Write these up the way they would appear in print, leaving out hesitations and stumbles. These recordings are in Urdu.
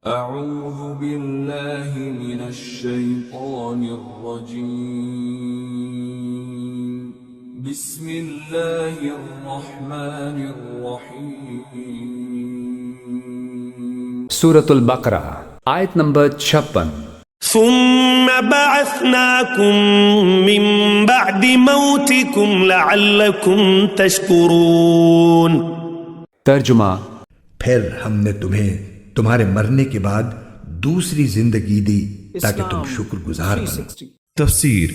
أعوذ بالله من الشيطان الرجيم بسم الله الرحمن الرحيم سورة البقرہ آیت نمبر 56۔ ثم بعثناكم من بعد موتكم لعلكم تشكرون۔ ترجمہ، پھر ہم نے تمہیں تمہارے مرنے کے بعد دوسری زندگی دی تاکہ تم شکر گزار بنو۔ تفسیر۔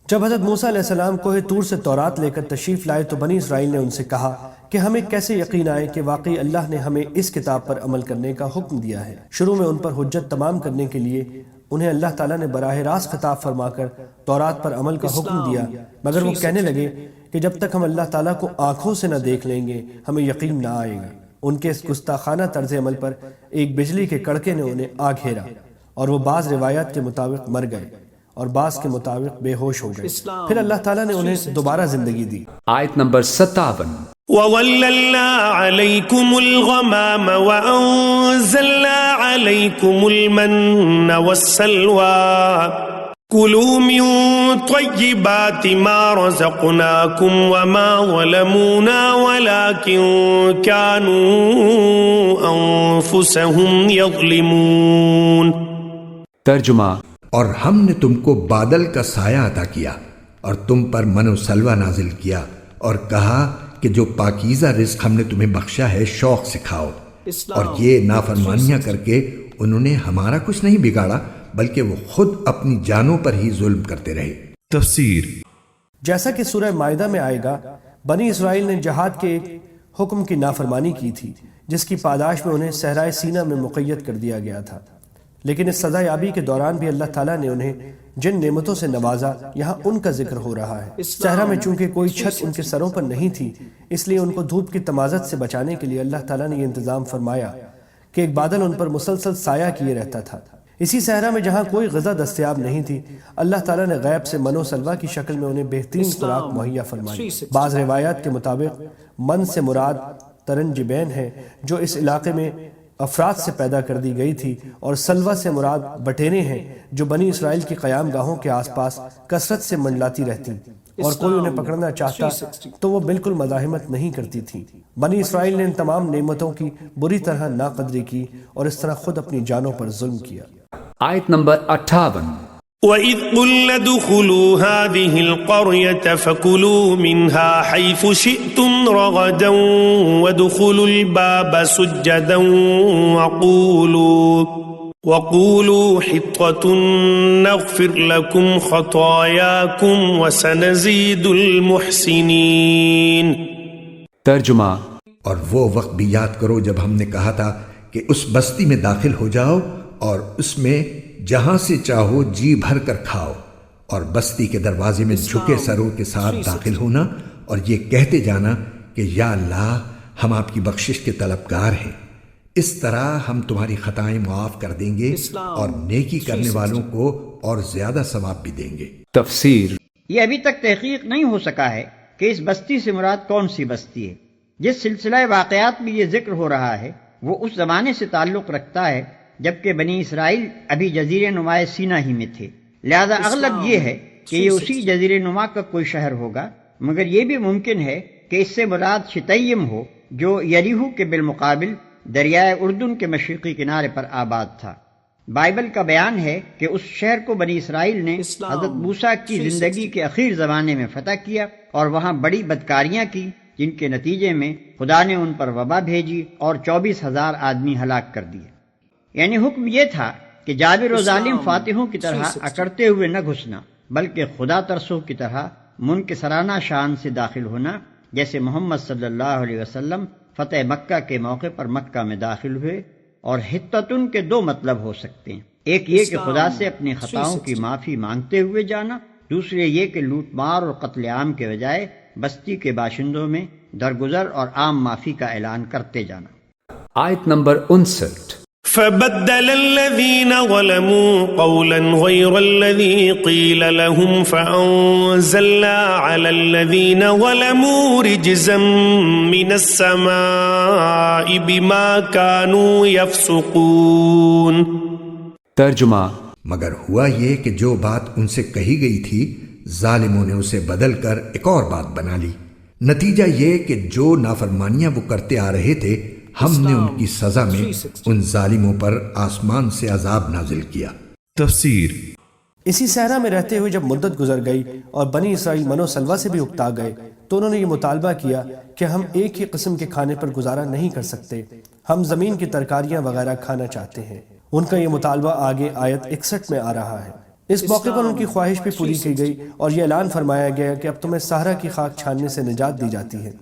جب حضرت موسیٰ علیہ السلام کوہ طور سے تورات لے کر تشریف لائے تو بنی اسرائیل نے ان سے کہا کہ ہمیں کیسے یقین آئے کہ واقعی اللہ نے ہمیں اس کتاب پر عمل کرنے کا حکم دیا ہے۔ شروع میں ان پر حجت تمام کرنے کے لیے انہیں اللہ تعالیٰ نے براہ راست خطاب فرما کر تورات پر عمل کا حکم دیا، مگر وہ کہنے لگے کہ جب تک ہم اللہ تعالیٰ کو آنکھوں سے نہ دیکھ لیں گے ہمیں یقین نہ آئے گا۔ ان کے اس گستاخانہ طرز عمل پر ایک بجلی کے کڑکے نے انہیں آ گھیرا اور وہ بعض روایات کے مطابق مر گئے اور بعض کے مطابق بے ہوش ہو گئے۔ پھر اللہ تعالیٰ نے انہیں دوبارہ زندگی دی۔ آیت نمبر 57۔ وَظَلَّلْنَا عَلَيْكُمُ الْغَمَامَ وَأَنزَلْنَا عَلَيْكُمُ الْمَنَّ وَالسَّلْوَىٰ كُلُوا مِن طَيِّبَاتِ مَا رَزَقْنَاكُمْ وَمَا ظَلَمُونَا وَلَكِن كَانُوا أَنفُسَهُمْ يَظْلِمُونَ۔ ترجمہ، اور ہم نے تم کو بادل کا سایہ عطا کیا اور تم پر من و سلوہ نازل کیا اور کہا کہ جو پاکیزہ رزق ہم نے تمہیں بخشا ہے شوق سے کھاؤ، اور یہ نافرمانیاں کر کے انہوں نے ہمارا کچھ نہیں بگاڑا بلکہ وہ خود اپنی جانوں پر ہی ظلم کرتے رہے۔ تفسیر۔ جیسا کہ سورہ مائدہ میں آئے گا، بنی اسرائیل نے جہاد کے ایک حکم کی نافرمانی کی تھی جس کی پاداش میں انہیں صحرائے سینا میں مقید کر دیا گیا تھا، لیکن اس سزا یابی کے دوران بھی اللہ تعالیٰ نے انہیں جن نعمتوں سے نوازا یہاں ان کا ذکر ہو رہا ہے۔ صحرا میں چونکہ کوئی چھت ان کے سروں پر نہیں تھی، اس لیے ان کو دھوپ کی تمازت سے بچانے کے لیے اللہ تعالیٰ نے یہ انتظام فرمایا کہ ایک بادل ان پر مسلسل سایہ کیے رہتا تھا۔ اسی صحرا میں جہاں کوئی غذا دستیاب نہیں تھی، اللہ تعالیٰ نے غیب سے من و سلوہ کی شکل میں انہیں بہترین خوراک مہیا فرمائی۔ بعض روایات کے مطابق من سے مراد ترنجبین ہے جو اس علاقے میں افراد سے پیدا کر دی گئی تھی، اور سلوہ سے مراد بٹیریں ہیں جو بنی اسرائیل کی قیام گاہوں کے آس پاس کثرت سے منڈلاتی رہتی، اور کوئی انہیں پکڑنا چاہتا تو وہ بالکل مزاحمت نہیں کرتی تھی۔ بنی اسرائیل نے ان تمام نعمتوں کی بری طرح ناقدری کی اور اس طرح خود اپنی جانوں پر ظلم کیا۔ آیت نمبر 58۔ وَإِذْ قُلْنَا ادْخُلُوا هَٰذِهِ الْقَرْيَةَ فَكُلُوا مِنْهَا حَيْثُ شِئْتُمْ رَغَدًا وَادْخُلُوا الْبَابَ سُجَّدًا وَقُولُوا حِطَّةٌ نَغْفِرْ لَكُمْ خَطَايَاكُمْ وَسَنَزِيدُ الْمُحْسِنِينَ۔ ترجمہ، اور وہ وقت بھی یاد کرو جب ہم نے کہا تھا کہ اس بستی میں داخل ہو جاؤ اور اس میں جہاں سے چاہو جی بھر کر کھاؤ، اور بستی کے دروازے میں جھکے سروں کے ساتھ داخل ہونا اور یہ کہتے جانا کہ یا اللہ ہم آپ کی بخشش کے طلبگار ہیں، اس طرح ہم تمہاری خطائیں معاف کر دیں گے اور نیکی کرنے والوں کو اور زیادہ ثواب بھی دیں گے۔ تفسیر۔ یہ ابھی تک تحقیق نہیں ہو سکا ہے کہ اس بستی سے مراد کون سی بستی ہے۔ جس سلسلہ واقعات میں یہ ذکر ہو رہا ہے وہ اس زمانے سے تعلق رکھتا ہے جبکہ بنی اسرائیل ابھی جزیرے نما سینا ہی میں تھے، لہذا اغلب یہ ہے کہ یہ اسی جزیرے نما کا کوئی شہر ہوگا، مگر یہ بھی ممکن ہے کہ اس سے مراد شتیم ہو جو یریہو کے بالمقابل دریائے اردن کے مشرقی کنارے پر آباد تھا۔ بائبل کا بیان ہے کہ اس شہر کو بنی اسرائیل نے حضرت موسیٰ کی زندگی کے اخیر زمانے میں فتح کیا اور وہاں بڑی بدکاریاں کی، جن کے نتیجے میں خدا نے ان پر وبا بھیجی اور 24,000 آدمی ہلاک کر دیے۔ یعنی حکم یہ تھا کہ جابر و ظالم فاتحوں کی طرح اکڑتے ہوئے نہ گھسنا بلکہ خدا ترسوں کی طرح منکسرانہ شان سے داخل ہونا، جیسے محمد صلی اللہ علیہ وسلم فتح مکہ کے موقع پر مکہ میں داخل ہوئے۔ اور حطتن کے دو مطلب ہو سکتے ہیں، ایک یہ کہ خدا سے اپنی خطاؤں کی معافی مانگتے ہوئے جانا، دوسرے یہ کہ لوٹ مار اور قتل عام کے بجائے بستی کے باشندوں میں درگزر اور عام معافی کا اعلان کرتے جانا۔ آیت نمبر 59۔ فبدل الذين ظلموا قولا غير الذي قيل لهم فأنزلنا على الذين ظلموا رجزا من السماء بما كانوا يفسقون. ترجمہ مگر ہوا یہ کہ جو بات ان سے کہی گئی تھی ظالموں نے اسے بدل کر ایک اور بات بنا لی. نتیجہ یہ کہ جو نافرمانیاں وہ کرتے آ رہے تھے ہم نے ان کی سزا میں ان ظالموں پر آسمان سے عذاب نازل کیا. تفسیر اسی صحرا میں رہتے ہوئے جب مدت گزر گئی اور بنی اسرائیل منو سلوہ سے بھی اکتا گئے تو انہوں نے یہ مطالبہ کیا کہ ہم ایک ہی قسم کے کھانے پر گزارا نہیں کر سکتے، ہم زمین کی ترکاریاں وغیرہ کھانا چاہتے ہیں. ان کا یہ مطالبہ آگے آیت 61 میں آ رہا ہے. اس موقع پر ان کی خواہش بھی پوری کی گئی اور یہ اعلان فرمایا گیا کہ اب تمہیں صحرا کی خاک چھاننے سے نجات دی جاتی ہے.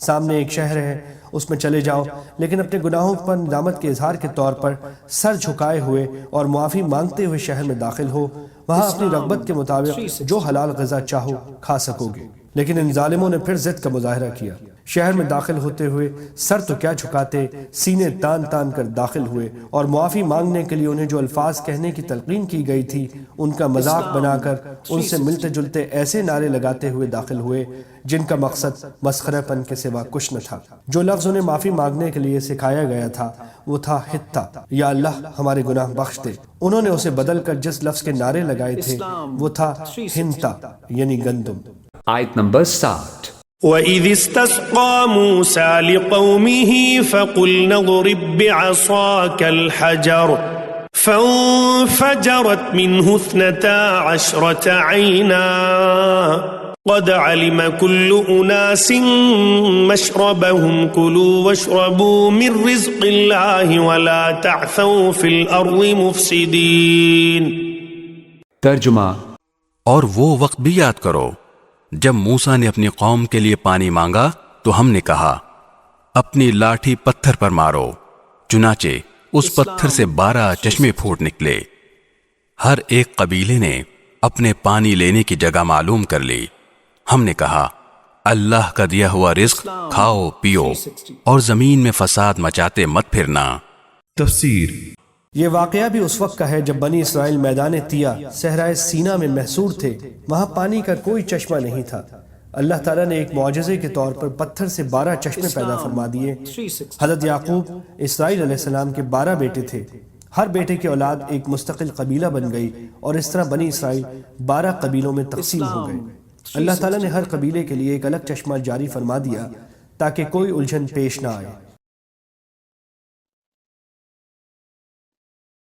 سامنے ایک شہر ہے، اس میں چلے جاؤ، لیکن اپنے گناہوں پر ندامت کے اظہار کے طور پر سر جھکائے ہوئے اور معافی مانگتے ہوئے شہر میں داخل ہو. وہاں اپنی رغبت کے مطابق جو حلال غذا چاہو کھا سکو گے. لیکن ان ظالموں نے پھر ضد کا مظاہرہ کیا. شہر میں داخل ہوتے ہوئے سر تو کیا جھکاتے، سینے تان تان کر داخل ہوئے اور معافی مانگنے کے لیے انہیں جو الفاظ کہنے کی تلقین کی گئی تھی ان کا مذاق بنا کر ان سے ملتے جلتے ایسے نعرے لگاتے ہوئے داخل ہوئے جن کا مقصد مسخرہ پن کے سوا کچھ نہ تھا. جو لفظ انہیں معافی مانگنے کے لیے سکھایا گیا تھا وہ تھا حتہ، یا اللہ ہمارے گناہ بخش دے. انہوں نے اسے بدل کر جس لفظ کے نعرے لگائے تھے وہ تھا ہنتا یعنی گندم. آیت نمبر 60. وَإِذِ اسْتَسْقَى مُوسَى لِقَوْمِهِ فَقُلْنَا اضْرِب بِّعَصَاكَ الْحَجَرَ فَانفَجَرَتْ مِنْهُ 12 عَيْنًا قَدْ عَلِمَ كُلُّ أُنَاسٍ مَّشْرَبَهُمْ كُلُوا وَاشْرَبُوا مِن رِّزْقِ اللَّهِ وَلَا تَعْثَوْا فِي الْأَرْضِ مُفْسِدِينَ. ترجمہ اور وہ وقت بھی یاد کرو جب موسیٰ نے اپنی قوم کے لیے پانی مانگا تو ہم نے کہا اپنی لاٹھی پتھر پر مارو، چنانچہ اس پتھر سے 12 چشمے پھوٹ نکلے. ہر ایک قبیلے نے اپنے پانی لینے کی جگہ معلوم کر لی. ہم نے کہا اللہ کا دیا ہوا رزق کھاؤ پیو اور زمین میں فساد مچاتے مت پھرنا. تفسیر یہ واقعہ بھی اس وقت کا ہے جب بنی اسرائیل میدان طیہ صحرائے سینا میں محصور تھے. وہاں پانی کا کوئی چشمہ نہیں تھا. اللہ تعالیٰ نے ایک معجزے کے طور پر پتھر سے 12 چشمے پیدا فرما دیے. حضرت یعقوب اسرائیل علیہ السلام کے 12 بیٹے تھے. ہر بیٹے کی اولاد ایک مستقل قبیلہ بن گئی اور اس طرح بنی اسرائیل 12 قبیلوں میں تقسیم ہو گئے. اللہ تعالیٰ نے ہر قبیلے کے لیے ایک الگ چشمہ جاری فرما دیا تاکہ کوئی الجھن پیش نہ آئے.